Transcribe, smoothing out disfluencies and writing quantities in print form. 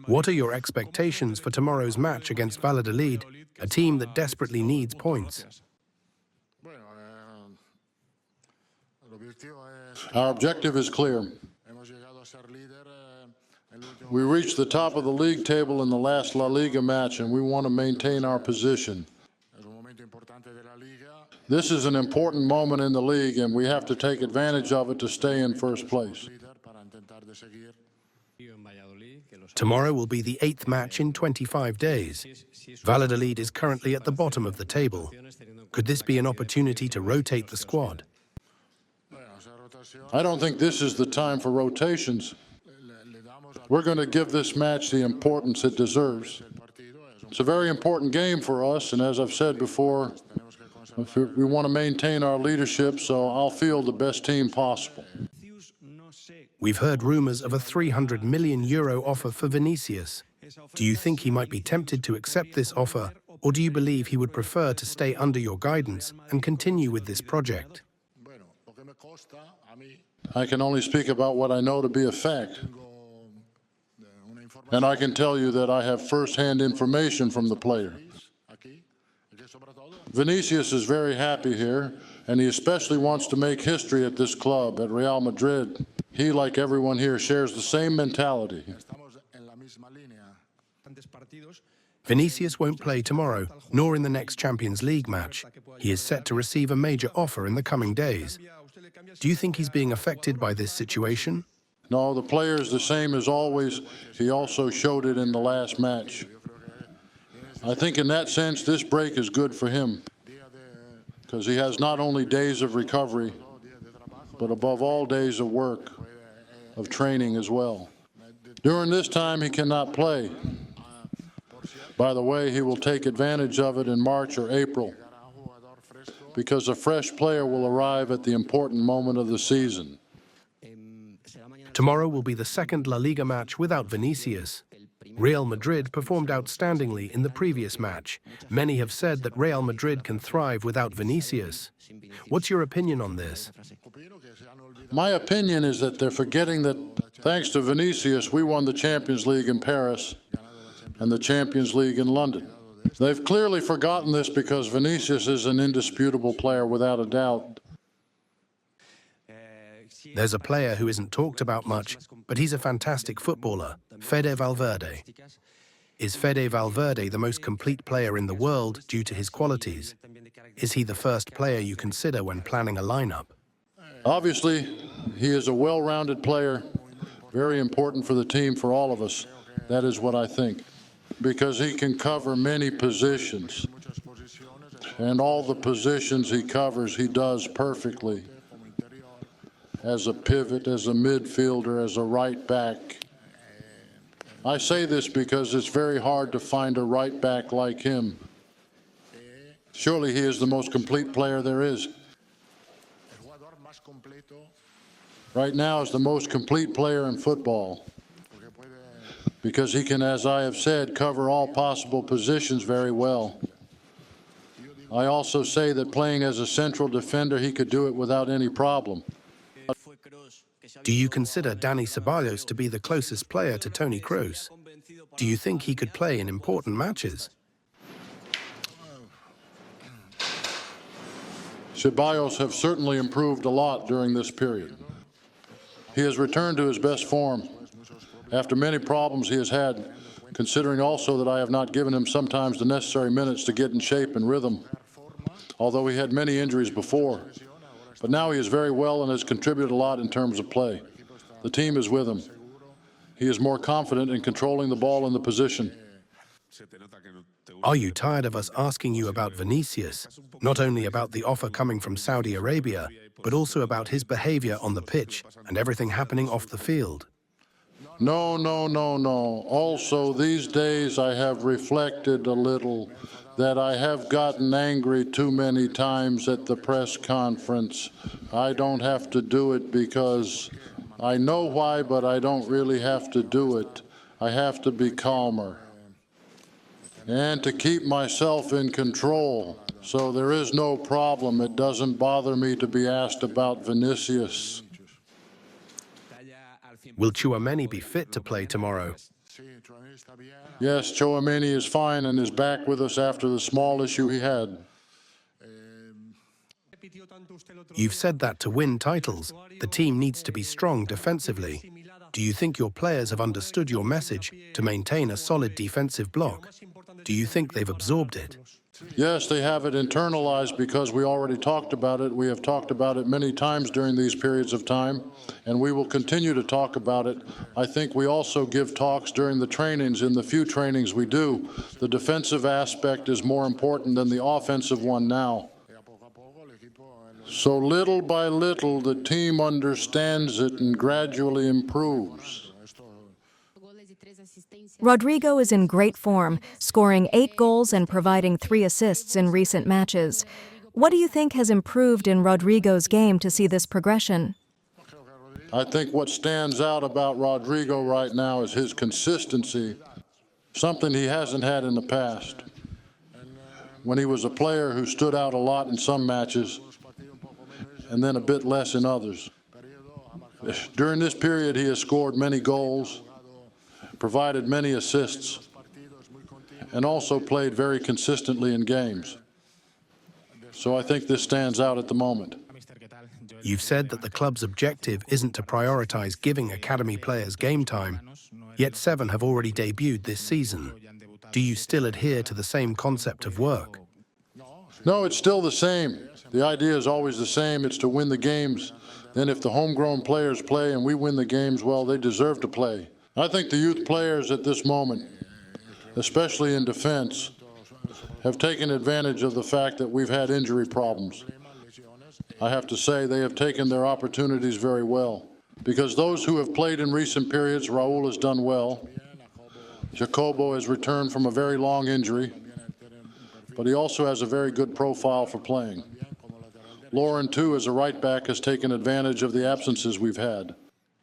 What are your expectations for tomorrow's match against Valladolid, a team that desperately needs points? Our objective is clear. We reached the top of the league table in the last La Liga match, and we want to maintain our position. This is an important moment in the league, and we have to take advantage of it to stay in first place. Tomorrow will be the 8th match in 25 days. Valladolid is currently at the bottom of the table. Could this be an opportunity to rotate the squad? I don't think this is the time for rotations. We're going to give this match the importance it deserves. It's a very important game for us, and as I've said before, we want to maintain our leadership, so I'll field the best team possible. We've heard rumors of a €300 million offer for Vinícius. Do you think he might be tempted to accept this offer, or do you believe he would prefer to stay under your guidance and continue with this project? I can only speak about what I know to be a fact. And I can tell you that I have first-hand information from the player. Vinícius is very happy here, and he especially wants to make history at this club, at Real Madrid. He, like everyone here, shares the same mentality. Vinícius won't play tomorrow, nor in the next Champions League match. He is set to receive a major offer in the coming days. Do you think he's being affected by this situation? No, the player is the same as always. He also showed it in the last match. I think in that sense, this break is good for him, because he has not only days of recovery, but above all days of work, of training as well. During this time, he cannot play. By the way, he will take advantage of it in March or April, because a fresh player will arrive at the important moment of the season. Tomorrow will be the second La Liga match without Vinícius. Real Madrid performed outstandingly in the previous match. Many have said that Real Madrid can thrive without Vinícius. What's your opinion on this? My opinion is that they're forgetting that thanks to Vinícius, we won the Champions League in Paris and the Champions League in London. They've clearly forgotten this because Vinícius is an indisputable player without a doubt. There's a player who isn't talked about much, but he's a fantastic footballer, Fede Valverde. Is Fede Valverde the most complete player in the world due to his qualities? Is he the first player you consider when planning a lineup? Obviously, he is a well-rounded player, very important for the team, for all of us. That is what I think, because he can cover many positions, and all the positions he covers, he does perfectly. As a pivot, as a midfielder, as a right back. I say this because it's very hard to find a right back like him. Surely he is the most complete player there is. Right now is the most complete player in football, because he can, as I have said, cover all possible positions very well. I also say that playing as a central defender, he could do it without any problem. Do you consider Dani Ceballos to be the closest player to Toni Kroos? Do you think he could play in important matches? Ceballos have certainly improved a lot during this period. He has returned to his best form after many problems he has had, considering also that I have not given him sometimes the necessary minutes to get in shape and rhythm, although he had many injuries before. But now he is very well and has contributed a lot in terms of play. The team is with him. He is more confident in controlling the ball in the position. Are you tired of us asking you about Vinícius, not only about the offer coming from Saudi Arabia, but also about his behavior on the pitch and everything happening off the field? No, no, no, no. Also, these days I have reflected a little that I have gotten angry too many times at the press conference. I don't have to do it because I know why, but I don't really have to do it. I have to be calmer and to keep myself in control. So there is no problem. It doesn't bother me to be asked about Vinícius. Will Tchouaméni be fit to play tomorrow? Yes, Tchouameni is fine and is back with us after the small issue he had. You've said that to win titles, the team needs to be strong defensively. Do you think your players have understood your message to maintain a solid defensive block? Do you think they've absorbed it? Yes, they have it internalized because we already talked about it. We have talked about it many times during these periods of time, and we will continue to talk about it. I think we also give talks during the trainings. In the few trainings we do, the defensive aspect is more important than the offensive one now. So little by little, the team understands it and gradually improves. Rodrygo is in great form, scoring 8 goals and providing 3 assists in recent matches. What do you think has improved in Rodrygo's game to see this progression? I think what stands out about Rodrygo right now is his consistency, something he hasn't had in the past. When he was a player who stood out a lot in some matches and then a bit less in others. During this period, he has scored many goals, provided many assists, and also played very consistently in games. So I think this stands out at the moment. You've said that the club's objective isn't to prioritize giving academy players game time, yet 7 have already debuted this season. Do you still adhere to the same concept of work? No, it's still the same. The idea is always the same. It's to win the games. Then if the homegrown players play and we win the games, well, they deserve to play. I think the youth players at this moment, especially in defense, have taken advantage of the fact that we've had injury problems. I have to say they have taken their opportunities very well, because those who have played in recent periods, Raul has done well. Jacobo has returned from a very long injury, but he also has a very good profile for playing. Lauren, too, as a right back, has taken advantage of the absences we've had.